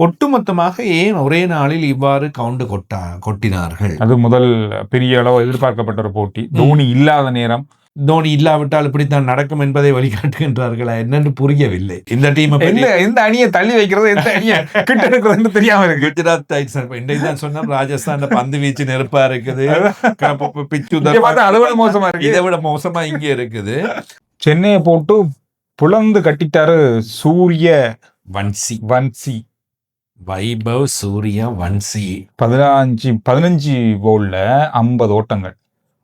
ஒட்டுமொத்தமாக ஏன் ஒரே நாளில் இவ்வாறு கொட்டினார்கள்? அது முதல் பெரிய அளவு எதிர்பார்க்கப்பட்ட ஒரு போட்டி. தோனி இல்லாத நேரம், தோனி இல்லாவிட்டால் இப்படித்தான் நடக்கும் என்பதை வழிகாட்டுகின்றார்களா என்னன்னு புரியவில்லை. இந்த டீம் எந்த அணியை தள்ளி வைக்கிறது, எந்த அணியை கிட்ட எடுக்கிறது தெரியாம இருக்கு. குஜராத் டைட்ஸ் இன்றைக்கு தான் சொன்னா ராஜஸ்தான் பந்து வீச்சு நெருப்பா இருக்குது, அதை விட மோசமா இருக்கு. இதை விட மோசமா இங்க இருக்குது. சென்னையை போட்டு புலந்து கட்டிட்டாரு வன்சி வைபவ் சூரியவன்சி. 15 போல்ல 50 ஓட்டங்கள்,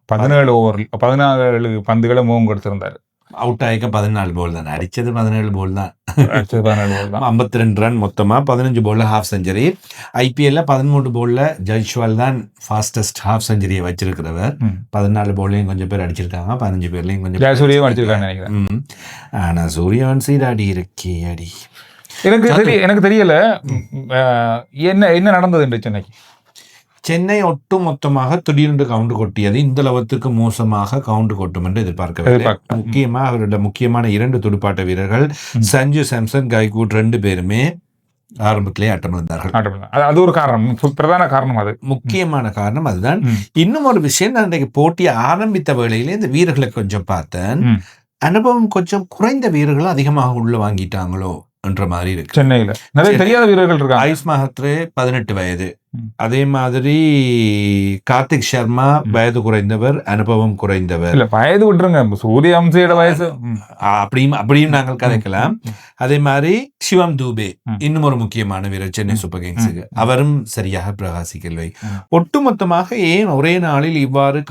17 ஓவரில் 14 பந்துகளை முகம் கொடுத்திருந்தாரு. அவுட் ஆயிக்க 14 போல் தான், அடிச்சது 17 போல் தான். 52 ரன் மொத்தமா, 15 போல்ல ஹாஃப் செஞ்சுரி. ஐபிஎல்ல 13 போல்ல ஜெய்ஸ்வால் தான் ஃபாஸ்டஸ்ட் ஹாஃப் செஞ்சுரியை வச்சிருக்கிறவர். 14 போல்லையும் கொஞ்சம் பேர் அடிச்சிருக்காங்க, 15 பேர்லையும் கொஞ்சம் அடிச்சிருக்காங்க நினைக்கிறேன். ஆனா சூரியவன்சி அடி இருக்கே அடி. எனக்கு தெரியல என்ன நடந்தது என்று. சென்னை ஒட்டு மொத்தமாக திடீரென்று கவுண்ட் கொட்டியது இந்த அளவுக்கு மோசமாக கவுண்ட் கொட்டும் என்று எதிர்பார்க்கவில்லை. முக்கியமாக அவருடைய முக்கியமான 2 துடுப்பாட்ட வீரர்கள் சஞ்சு சாம்சன், கைகூட் 2 பேருமே ஆரம்பத்திலே ஆட்டமிழந்தார்கள். அது ஒரு காரணம், பிரதான காரணம், அது முக்கியமான காரணம் அதுதான். இன்னும் ஒரு விஷயம், நான் இன்றைக்கு போட்டியை ஆரம்பித்த வேளையிலே இந்த வீரர்களை கொஞ்சம் பார்த்தேன். அனுபவம் கொஞ்சம் குறைந்த வீரர்கள் அதிகமாக உள்ள வாங்கிட்டாங்களோ என்ற மாதிரி இருக்கு. சென்னையில நிறைய தெரியாத வீரர்கள் இருக்காங்க. ஆயுஷ் மஹத்ரே 18 வயது, அதே மாதிரி கார்த்திக் சர்மா வயது குறைந்தவர், அனுபவம் குறைந்தவர். இல்ல வயது விட்டுருங்க, சூரியவன்சியோட வயசு அப்படியும் நாங்கள் கதைக்கலாம். அதே மாதிரி சிவம் தூபே இன்னும் ஒரு முக்கியமான வீரர் சென்னை சூப்பர் கிங்ஸுக்கு, அவரும் சரியாக பிரகாசிக்கவில்லை. ஒட்டுமொத்தமாக ஏன் ஒரே நாளில் இவ்வாறு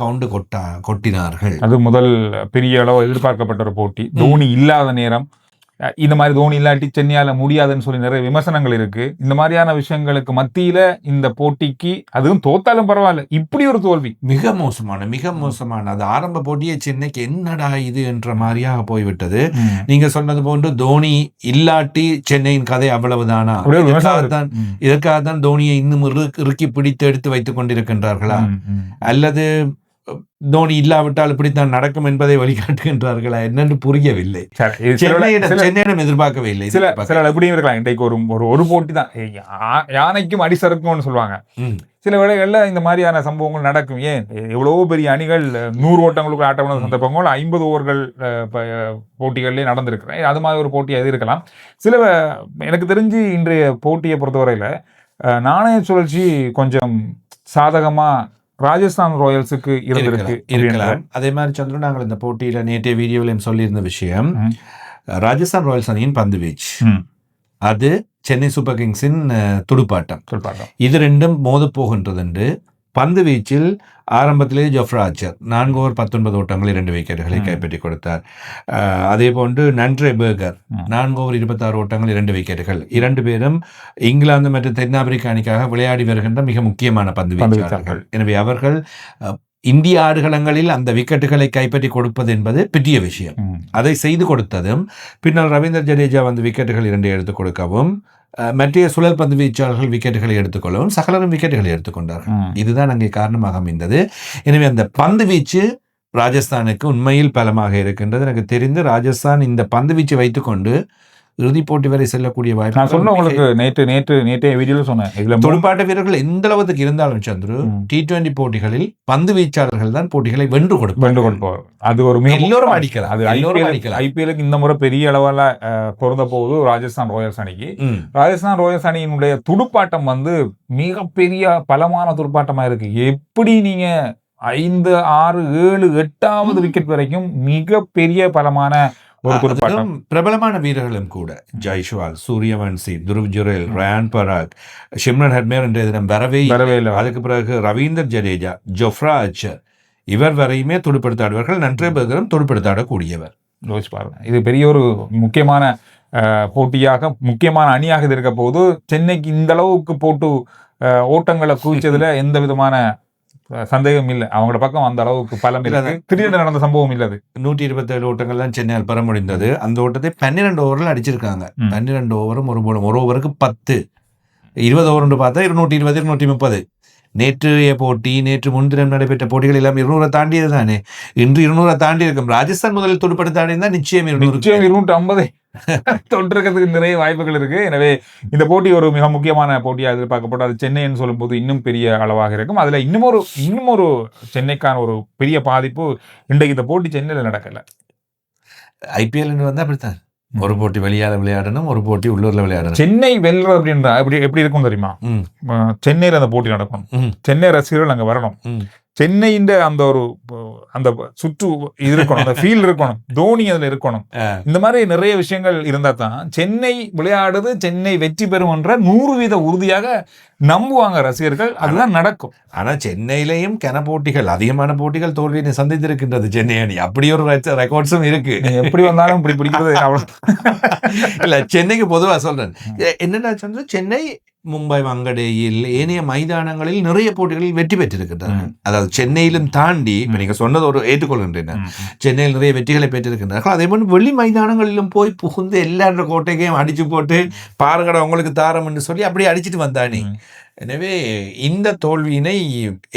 கொட்டினார்கள்? அது முதல் பெரிய அளவு எதிர்பார்க்கப்பட்ட ஒரு போட்டி. தோனி இல்லாத நேரம், இந்த மாதிரி தோனி இல்லாட்டி சென்னையால முடியாதுன்னு சொல்லி நிறைய விமர்சனங்கள் இருக்கு. இந்த மாதிரியான விஷயங்களுக்கு மத்தியில இந்த போட்டிக்கு, அதுவும் தோத்தாலும் பரவாயில்ல, இப்படி ஒரு தோல்வி மிக மோசமான அது ஆரம்ப போட்டியை சென்னைக்கு என்னடா இது என்ற மாதிரியாக போய்விட்டது. நீங்க சொன்னது போன்று தோனி இல்லாட்டி சென்னையின் கதை அவ்வளவுதானா? இதற்காக தான் தோனியை இன்னும் இறுக்கி பிடித்து எடுத்து வைத்துக் கொண்டிருக்கின்றார்களா? அல்லது தோனி இல்லாவிட்டால் இப்படித்தான் நடக்கும் என்பதை வழிகாட்டுகின்றார்களா என்னன்னு புரியவில்லை. சென்னையிடம் எதிர்பார்க்கவில்லை. சில எப்படியும் இருக்கலாம். இன்றைக்கு ஒரு போட்டி தான், யானைக்கும் அடிசறுக்கும்னு சொல்லுவாங்க. சில வேளைகள்ல இந்த மாதிரியான சம்பவங்கள் நடக்கும். ஏன் எவ்வளவோ பெரிய அணிகள் 100 ஓட்டங்களுக்கு ஆட்டமான சந்தர்ப்பங்கள் 50 ஓவர்கள் போட்டிகள்லேயே நடந்திருக்கிறேன். அது மாதிரி ஒரு போட்டி அது இருக்கலாம். எனக்கு தெரிஞ்சு இன்றைய போட்டியை பொறுத்தவரையில நாணய சுழற்சி கொஞ்சம் சாதகமா ராஜஸ்தான் ராயல்ஸுக்கு இருக்கலாம். அதே மாதிரி சந்திரன், நாங்கள் இந்த போட்டியில நேற்றைய வீடியோவிலையும் சொல்லியிருந்த விஷயம், ராஜஸ்தான் ராயல்ஸ் அணியின் பந்து வீச்சு, அது சென்னை சூப்பர் கிங்ஸின் துடுப்பாட்டம், இது ரெண்டும் மோத போகின்றது என்று பந்து வீச்சில் ஆரம்பத்திலேயே ஜொஃப்ரா ஆர்ச்சர் 4 ஓவர் 19 ஓட்டங்கள் 2 விக்கெட்டுகளை கைப்பற்றி கொடுத்தார். அதே போன்று நன்ட்ரே பெர்கர் 4 ஓவர் 26 ஓட்டங்கள் 2 விக்கெட்டுகள். 2 பேரும் இங்கிலாந்து மற்றும் தென்னாப்பிரிக்க அணிக்காக விளையாடி வருகின்ற மிக முக்கியமான பந்து வீச்சாளர்கள். எனவே அவர்கள் இந்திய ஆடுகளங்களில் அந்த விக்கெட்டுகளை கைப்பற்றி கொடுப்பது என்பது பெரிய விஷயம். அதை செய்து கொடுத்ததும் பின்னர் ரவீந்தர் ஜடேஜா விக்கெட்டுகள் 2 எடுத்துக் கொடுக்கவும், மற்ற சுழல் பந்து வீச்சாளர்கள் விக்கெட்டுகளை எடுத்துக்கொள்ளவும் சகலரும் விக்கெட்டுகளை எடுத்துக்கொண்டார்கள். இதுதான் அங்கே காரணமாக அமைந்தது. எனவே அந்த பந்து வீச்சு ராஜஸ்தானுக்கு உண்மையில் பலமாக இருக்கின்றது. எனக்கு தெரிந்து ராஜஸ்தான் இந்த பந்து வீச்சு வைத்துக்கொண்டு இறுதிப் போட்டி வரை செல்லக்கூடிய வாய்ப்பு. நான் சொன்ன உங்களுக்கு நேற்றைய வீடியோல சொன்னேன், இதுல துடுப்பாட்ட வீரர்கள் எந்த அளவுக்கு இருந்தாலும் சந்துரு, T20 போட்டிகளில் பந்து வீச்சாளர்கள் தான் போட்டிகளை வென்று கொடுப்பார். அது ஒரு எல்லோரும் அடிக்கலாம். அது ஐபிஎலுக்கு இந்த முறை பெரிய அளவில் பொருந்த போகுது ராஜஸ்தான் ராயல்ஸ் அணிக்கு. ராஜஸ்தான் ராயல்ஸ் அணியினுடைய துடுப்பாட்டம் மிகப்பெரிய பலமான துடுப்பாட்டமா இருக்கு. எப்படி நீங்க 5, 6, 7, 8வது விக்கெட் வரைக்கும் மிகப்பெரிய பலமான பிரபலமான வீரர்களும் கூட, ஜெய்ஸ்வால், சூரியவன்சி, துருவ் ஜுரேல், ரயான் பராக், ஷிம்ரன் ஹெட்மேர் என்ற தினம் வரவே. அதுக்கு பிறகு ரவீந்தர் ஜடேஜா, ஜொஃப்ரா ஆர்ச்சர், இவர் வரையுமே துடுப்படுத்தாடுவார்கள். நன்ட்ரே பெர்கரும் துடுப்படுத்தாடக்கூடியவர். இது பெரிய ஒரு முக்கியமான போட்டியாக, முக்கியமான அணியாக இருக்க போது. சென்னைக்கு இந்த அளவுக்கு போட்டு ஓட்டங்களை குவிச்சதுல எந்த விதமான சந்தேகம் இல்லை. அவங்களோட பக்கம் அந்த அளவுக்கு பலம் இல்லை. திடீர்னு நடந்த சம்பவம் இல்லது. 127 ஓட்டங்கள் தான் சென்னையால் பெற முடிந்தது. அந்த ஓட்டத்தை 12 ஓவரில் அடிச்சிருக்காங்க. 12 ஓவரும் ஒரு ஓவருக்கு 10, 20 ஓவர் பார்த்தா 220, 230. நேற்றைய போட்டி, நேற்று முன்தினம் நடைபெற்ற போட்டிகள் எல்லாம் 200 தாண்டியது தானே. இன்று 200 தாண்டி இருக்கும். ராஜஸ்தான் முதலில் துடுப்படுத்த தாண்டி நிச்சயம் 250 தொட்டிருக்கிறதுக்கு நிறைய வாய்ப்புகள் இருக்கு. எனவே இந்த போட்டி ஒரு மிக முக்கியமான போட்டியாக எதிர்பார்க்கப்பட்டு, அது சென்னைன்னு சொல்லும்போது இன்னும் பெரிய அளவாக இருக்கும். அதுல இன்னும் ஒரு சென்னைக்கான ஒரு பெரிய பாதிப்பு, இன்றைக்கு இந்த போட்டி சென்னையில நடக்கல. IPL வந்து அப்படித்தான். ஒரு போட்டி வெளியால விளையாடணும், ஒரு போட்டி உள்ளூர்ல விளையாடணும். சென்னை வெல்றது அப்படின்றா எப்படி இருக்கும் தெரியுமா? சென்னையில அந்த போட்டி நடக்கும், சென்னை ரசிகர்கள் அங்க வரணும், சென்னையின் அந்த சுற்று இது இருக்கணும், அந்த ஃபீல் இருக்கணும், தோனி அதுல இருக்கணும். இந்த மாதிரி நிறைய விஷயங்கள் இருந்தா தான் சென்னை விளையாடுது, சென்னை வெற்றி பெறும் என்ற 100% உறுதியாக நம்புவாங்க ரசிகர்கள். அதுதான் நடக்கும். ஆனா சென்னையிலையும் போட்டிகள், அதிகமான போட்டிகள் தோல்வியை சந்தித்திருக்கின்றது சென்னை அணி. அப்படி ஒரு ரெக்கார்ட்ஸும் இருக்கு. எப்படி வந்தாலும் இப்படி பிடிக்கிறது இல்ல, சென்னைக்கு பொதுவா சொல்றேன். என்னன்னா சொன்னா, சென்னை மும்பை வங்கடேயில் ஏனைய மைதானங்களில் நிறைய போட்டிகளில் வெற்றி பெற்றிருக்கின்றனர். அதாவது சென்னையிலும் தாண்டி, இப்ப நீங்க சொன்னது ஒரு ஏற்றுக்கொள்கின்றன, சென்னையில் நிறைய வெற்றிகளை பெற்றிருக்கின்றார்கள். அதே மாதிரி வெளி மைதானங்களிலும் போய் புகுந்து எல்லா கோட்டைக்கையும் அடிச்சு போட்டு பாருங்கடா உங்களுக்கு தாரம் என்று சொல்லி அப்படியே அடிச்சுட்டு வந்தானே. எனவே இந்த தோல்வியினை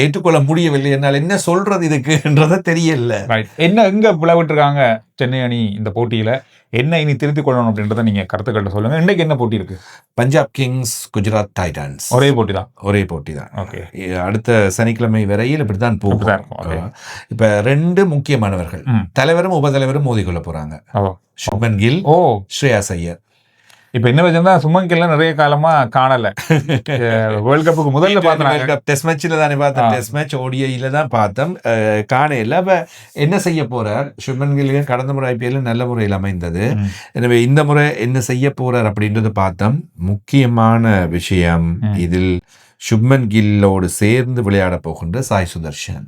ஏற்றுக்கொள்ள முடியவில்லை. என்னால் என்ன சொல்றது இதுக்குன்றத தெரியல. என்ன எங்க பிளவிட்டுருக்காங்க சென்னை அணி இந்த போட்டியில, என்ன இனி திருத்திக் கொள்ளணும் அப்படின்றத நீங்க கருத்துக்கள்ட்ட சொல்லுங்க. இன்னைக்கு என்ன போட்டி இருக்கு? Punjab Kings, Gujarat Titans. ஒரே போட்டி தான். ஓகே, அடுத்த சனிக்கிழமை வரையில் இப்படித்தான் போகும். இப்ப 2 முக்கியமானவர்கள், தலைவரும் உபதலைவரும் மோதிக்கொள்ள போறாங்க. சுப்மன் கில், ஸ்ரேயாஸ் ஐயர். இப்ப என்ன வச்சிருந்தா, சுமன் கில்ல நிறைய காலமா காணல. வேர்ல்ட் கப்புக்கு முதல்ல பார்த்தோம், டெஸ்ட் மேட்ச்ல தானே பார்த்தோம். டெஸ்ட் மேட்ச் ஓடிஐல தான் பார்த்தோம், காணையில. அப்ப என்ன செய்ய போறார் சுப்மன் கில்? கடந்த முறை IPL நல்ல முறையில் அமைந்தது. எனவே இந்த முறை என்ன செய்ய போறார் அப்படின்றது பார்த்தோம். முக்கியமான விஷயம் இதில் சுப்மன் கில்லோடு சேர்ந்து விளையாட போகின்ற சாய் சுதர்ஷன்.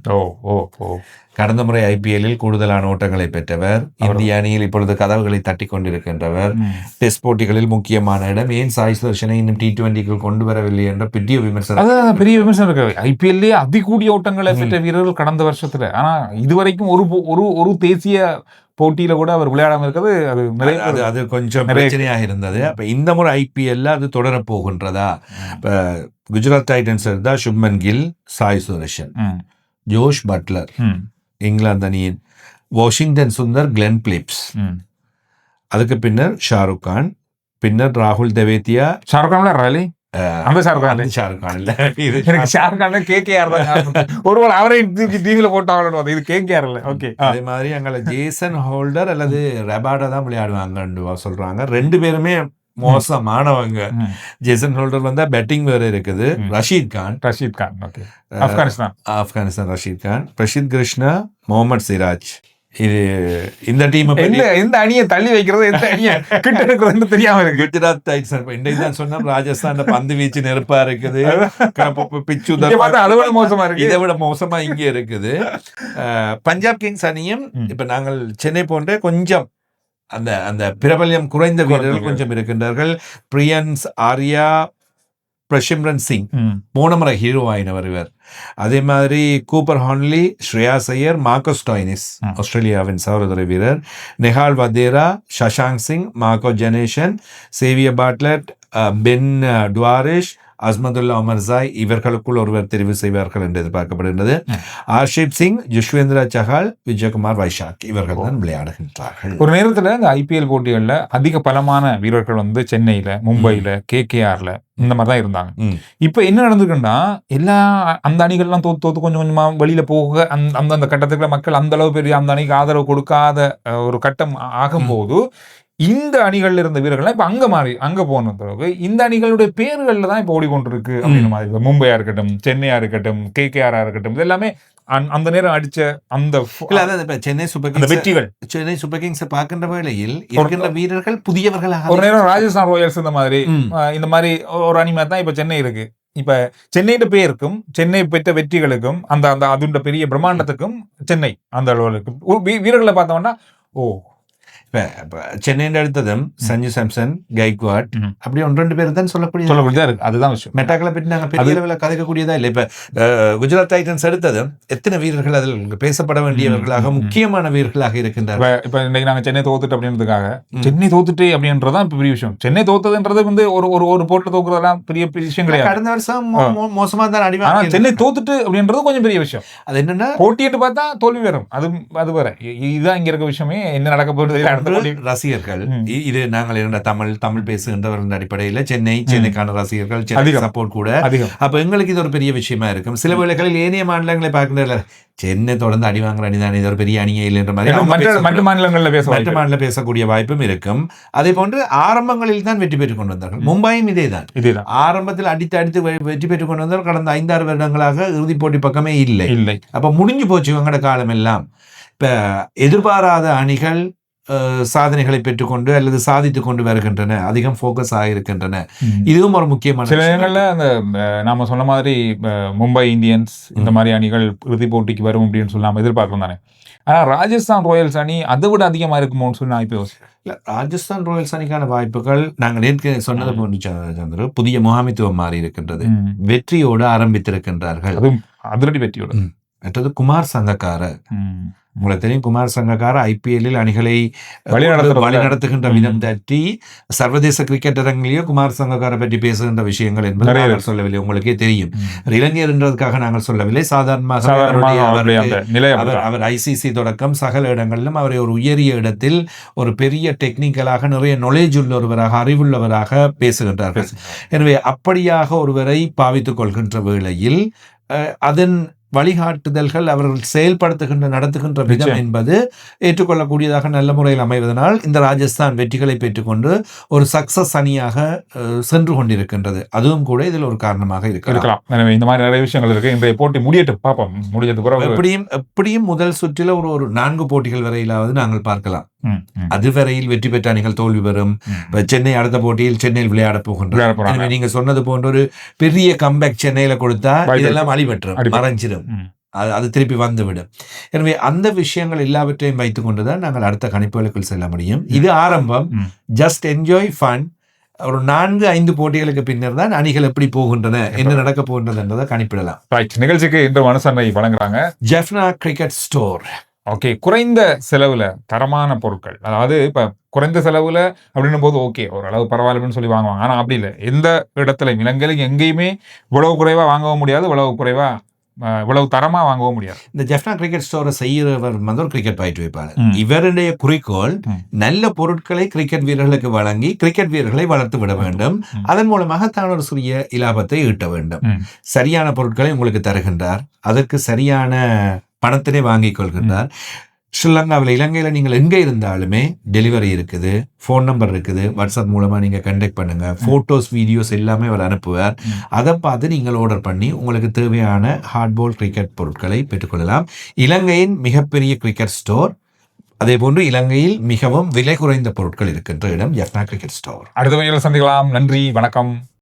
கடந்த முறை IPL கூடுதலான ஓட்டங்களை பெற்றவர், இந்திய அணியில் இப்பொழுது கதவுகளை தட்டி கொண்டிருக்கின்றவர், டெஸ்ட் போட்டிகளில் முக்கியமான இடம். ஏன் சாய் சுதர்ஷனை இன்னும் T20க்கு கொண்டு வரவில்லை என்ற பெரிய விமர்சனம் இருக்கு. IPL அதிகூடிய ஓட்டங்களை பெற்ற வீரர்கள் கடந்த வருஷத்துல. ஆனா இதுவரைக்கும் ஒரு தேசிய போட்டியில கூட அவர் விளையாடாம இருக்கிறது அது கொஞ்சம் பிரச்சனையாக இருந்தது. அப்ப இந்த முறை IPL அது தொடர போகின்றதா? இப்ப குஜராத் டைட்டன்ஸ் இருந்தா சுப்மன் கில், சாய் சுதர்ஷன், ஜோஷ் பட்லர் இங்கிலாந்து அணியின், வாஷிங்டன் சுந்தர், கிளென் பிலிப்ஸ், அதுக்கு பின்னர் ஷாருக் கான், பின்னர் ராகுல் தெவேத்தியா. ஷாருக் கான் ரலி ஒருவேளை அவரை டிவில போட்டாங்க, இது KKR இல்ல. ஓகே, அதே மாதிரி அங்க ஜேசன் ஹோல்டர் அல்லது ரபாடா தான் விளையாடுவாங்க சொல்றாங்க. 2 பேருமே மோசமானவங்க. ஜேசன் ஹோல்டர் வந்தா பேட்டிங் வேற இருக்குது. ரஷீத் கான், ஓகே, ஆப்கானிஸ்தான் ரஷீத் கான், பிரசித் கிருஷ்ணா, முகமது சிராஜ். இது இந்த டீம் எந்த அணியை தள்ளி வைக்கிறது, எந்த அணியை கிட்ட இருக்கிறது தெரியாம இருக்கு. குஜராத் டைட்டன்ஸ் இன்னைக்கு தான் சொன்னா, ராஜஸ்தான் பந்து வீச்சு நெருப்பா இருக்குது, பிச்சு மோசமா இருக்கு, இதை விட மோசமா இங்கே இருக்குது. பஞ்சாப் கிங்ஸ் அணியும் இப்ப நாங்கள் சென்னை போன்ற கொஞ்சம் அந்த பிரபல்யம் குறைந்த வீரர்கள் கொஞ்சம் இருக்கின்றார்கள். பிரியன்ஸ் ஆர்யா, பிரஷிம்ரன் சிங் போன முறை ஹீரோ ஆயினவர் இவர். அதே மாதிரி Cooper Connolly, Shreyas Iyer, Marcus Stoinis ஆஸ்திரேலியாவின் சகோதர வீரர், Nehal Wadhera, Shashank Singh, Marco Jansen, Xavier Bartlett, Ben Dwarshuis, Azmatullah Omarzai இவர்களுக்குள் ஒருவர் தெரிவு செய்வார்கள் என்று எதிர்பார்க்கப்படுகின்றது. ஆர்ஷிப் சிங், யுஷ்வேந்திரா சஹால், விஜயகுமார் வைஷாக் இவர்கள் தான் விளையாடுகின்றார்கள். ஒரு நேரத்தில் இந்த IPL போட்டிகளில் அதிக பலமான வீரர்கள் வந்து சென்னையில, மும்பையில, KKRல இந்த மாதிரி தான் இருந்தாங்க. இப்ப என்ன நடந்திருக்குன்னா, எல்லா அந்த அணிகள்லாம் தோத்து கொஞ்சம் கொஞ்சமா வெளியில போக அந்த கட்டத்துக்குள்ள மக்கள் அந்த அளவு பெரிய அந்த அணிக்கு ஆதரவு கொடுக்காத ஒரு கட்டம் ஆகும்போது, இந்த அணிகள்ல இருந்த வீரர்கள்லாம் இப்ப அங்க போன பிறகு இந்த அணிகளுடைய பேர்கள்ல தான் இப்ப ஓடிக்கொண்டிருக்கு அப்படின்னு மாதிரி. மும்பையா இருக்கட்டும், சென்னையா இருக்கட்டும், KKR இருக்கட்டும், இது எல்லாமே அந்த நேரம் அடிச்ச அந்த சென்னை சூப்பர் கிங்ஸ் பார்க்கின்ற வேளையில் இருக்கின்ற வீரர்கள் புதியவர்களாக. ஒரு நேரம் ராஜஸ்தான் ராயல்ஸ் இந்த மாதிரி ஒரு அணி மாதிரி தான் இப்ப சென்னை இருக்கு. இப்ப சென்னையோட பேருக்கும், சென்னை பெற்ற வெற்றிகளுக்கும், அந்த அதுண்ட பெரிய பிரம்மாண்டத்துக்கும் சென்னை அந்த அளவுக்கு வீரர்களை பார்த்தோம்னா, சென்னையின் அடுத்ததும் சஞ்சு சாம்சன், கைக்வாட், அப்படி 1-2 பேர் தான் சொல்லக்கூடியதா இருக்கு. அதுதான் விஷயம். மெட்டாக்களை பற்றி நாங்கள் பெரிய அளவில் கதைக்கக்கூடியதா இல்லை. இப்ப குஜராத் டைட்டன்ஸ் அடுத்ததும் எத்தனை வீரர்கள் அதில் பேசப்பட வேண்டியவர்களாக முக்கியமான வீரர்களாக இருக்கின்றார்கள். இப்ப இன்னைக்கு நாங்க சென்னை தோத்துட்டு அப்படின்றதுக்காக சென்னை தோத்துட்டு அப்படின்றதான் இப்ப பெரிய விஷயம். சென்னை தோத்ததுன்றது வந்து ஒரு போட்டில் தோக்குறதெல்லாம் பெரிய விஷயம் கிடையாது. கடந்த வருஷம் மோசமா தான் அடிவாங்க. சென்னை தோத்துட்டு அப்படின்றது கொஞ்சம் பெரிய விஷயம். அது என்னன்னா போட்டிட்டு பார்த்தா தோல்வி வரும். அது வேற. இதுதான் இங்க இருக்க விஷயமே. என்ன நடக்க போகுது ரசிகர்கள் இது நாங்கள் இருந்த தமிழ் பேசுகின்றவர்கள் அடிப்படையில் சென்னைக்கான ரசிகர்கள் சென்னை சப்போர்ட் கூட அதிகம். அப்ப எங்களுக்கு இது ஒரு பெரிய விஷயமா இருக்கும். சில வேளைகளில் ஏனைய மாநிலங்களை பார்க்கின்ற சென்னை தொடர்ந்து அடி வாங்குற அணிதான் இது ஒரு பெரிய அணியே இல்லை என்ற மாதிரி மற்ற மாநிலங்களில் பேசக்கூடிய வாய்ப்பும் இருக்கும். அதே போன்று ஆரம்பங்களில் தான் வெற்றி பெற்றுக் கொண்டு வந்தார்கள். மும்பையும் இதேதான். ஆரம்பத்தில் அடித்து வெற்றி பெற்றுக் கொண்டு வந்தால் கடந்த 5-6 வருடங்களாக இறுதிப் போட்டி பக்கமே இல்லை. அப்ப முடிஞ்சு போச்சு இவங்கட காலம் எல்லாம். இப்ப எதிர்பாராத அணிகள் சாதனைகளை பெற்றுக்கொண்டு அல்லது சாதித்துக் கொண்டு வருகின்றன, அதிகம் போக்கஸ் ஆகியிருக்கின்றன. இதுவும் ஒரு முக்கியமான. சில இடங்கள்ல அந்த நாம சொன்ன மாதிரி மும்பை இந்தியன்ஸ் இந்த மாதிரி அணிகள் இறுதிப் போட்டிக்கு வரும் அப்படின்னு சொல்லி நாம எதிர்பார்க்கிறோம் தானே. ஆனா ராஜஸ்தான் ராயல்ஸ் அணி அதை விட அதிகமா இருக்குமோன்னு சொல்லி நான் இப்போ யோசிக்கிறேன். ராஜஸ்தான் ராயல்ஸ் அணிக்கான வாய்ப்புகள் நாங்கள் நேற்று சொன்னது போன்று சந்திர புதிய முகாமித்துவம் மாறி இருக்கின்றது. வெற்றியோடு ஆரம்பித்திருக்கின்றார்கள். அதுவும் அதிரடி வெற்றியோடு. மற்றது குமார் சங்கக்கார, உங்களுக்கு தெரியும் குமார் சங்கக்கார ஐபிஎல்லில் அணிகளை வழிநடத்துகின்ற விதம் தட்டி சர்வதேச கிரிக்கெட் அரங்கிலேயே குமார் சங்கக்கார பற்றி பேசுகின்ற விஷயங்கள் என்பது நாங்கள் சொல்லவில்லை. உங்களுக்கே தெரியும். இளைஞர் என்றதுக்காக நாங்கள் சொல்லவில்லை. சாதாரணமாக அவர் ஐசிசி தொடக்கம் சகல இடங்களிலும் அவரை ஒரு உயரிய இடத்தில் ஒரு பெரிய டெக்னிக்கலாக நிறைய நாலேஜ் உள்ளவராக அறிவுள்ளவராக பேசுகின்றார்கள். எனவே அப்படியாக ஒருவரை பாவித்துக் கொள்கின்ற வேளையில் அதன் வழிகாட்டுதல்கள் அவர்கள் செயல்படுத்துகின்ற நடத்துகின்ற விதம் என்பது ஏற்றுக்கொள்ளக்கூடியதாக நல்ல முறையில் அமைவதனால் இந்த ராஜஸ்தான் வெற்றிகளை பெற்றுக்கொண்டு ஒரு சக்சஸ் அணியாக சென்று கொண்டிருக்கின்றது. அதுவும் கூட இதில் ஒரு காரணமாக இருக்கலாம். எனவே இந்த மாதிரி நிறைய விஷயங்கள் இருக்கு. இன்றைய போட்டி முடியட்டும், பார்ப்போம். முடிஞ்சது பிறகு எப்படியும் முதல் சுற்றில ஒரு 4 போட்டிகள் வரையிலாவது நாங்கள் பார்க்கலாம். அதுவரையில் வெற்றி பெற்ற அணிகள் தோல்வி பெறும். சென்னை அடுத்த போட்டியில் சென்னையில் விளையாட போகின்றன. நீங்க சொன்னது போன்ற ஒரு பெரிய கம்பேக் சென்னையில கொடுத்தா இதெல்லாம் அழிபெற்றும் மறைஞ்சிடும். அது திருப்பி வந்துவிடும். எனவே அந்த விஷயங்கள் எல்லாவற்றையும் வைத்துக் கொண்டுதான் நாங்கள் அடுத்த கணிப்புகளுக்குள் செல்ல முடியும். இது ஆரம்பம். Just enjoy fun. ஒரு 4-5 போட்டிகளுக்கு பின்னர் தான் அணிகள் எப்படி போகின்றன, என்ன நடக்க போகின்றது என்பதை கணிப்பிடலாம். நிகழ்ச்சிக்கு இன்று அனுசரணை வழங்குறாங்க ஜெஃப்னா கிரிக்கெட் ஸ்டோர். ஓகே, குறைந்த செலவுல தரமான பொருட்கள். அதாவது இப்ப குறைந்த செலவுல அப்படின்னும் போது ஓகே ஓரளவு பரவாயில்லன்னு சொல்லி வாங்குவாங்க. ஆனா அப்படி இல்லை. எந்த இடத்துல இலங்கையில எங்கேயுமே இவ்வளவு குறைவா வாங்கவும் முடியாது, இவ்வளவு தரமா வாங்கவும் முடியாது. இந்த ஜெஃப்னா கிரிக்கெட் ஸ்டோரை செய்யறவர் ஒரு கிரிக்கெட் பயிற்று வைப்பாரு. இவருடைய குறிக்கோள் நல்ல பொருட்களை கிரிக்கெட் வீரர்களுக்கு வழங்கி கிரிக்கெட் வீரர்களை வளர்த்து விட வேண்டும். அதன் மூலமாக தான் ஒரு சிறிய இலாபத்தை ஈட்ட வேண்டும். சரியான பொருட்களை உங்களுக்கு தருகின்றார். அதற்கு சரியான பணத்தினை வாங்கிக் கொள்கின்றார். ஸ்ரீலங்காவில் இலங்கையில் நீங்கள் எங்கே இருந்தாலுமே டெலிவரி இருக்குது, ஃபோன் நம்பர் இருக்குது. வாட்ஸ்அப் மூலமாக நீங்கள் கண்டெக்ட் பண்ணுங்க. ஃபோட்டோஸ் வீடியோஸ் எல்லாமே அவர் அனுப்புவார். அதை பார்த்து நீங்கள் ஆர்டர் பண்ணி உங்களுக்கு தேவையான ஹார்ட்பால் கிரிக்கெட் பொருட்களை பெற்றுக்கொள்ளலாம். இலங்கையின் மிகப்பெரிய கிரிக்கெட் ஸ்டோர். அதே போன்று இலங்கையில் மிகவும் விலை குறைந்த பொருட்கள் இருக்கின்ற இடம் ஜெஃப்னா கிரிக்கெட் ஸ்டோர். அடுத்த வீடியோவில் சந்திக்கலாம். நன்றி, வணக்கம்.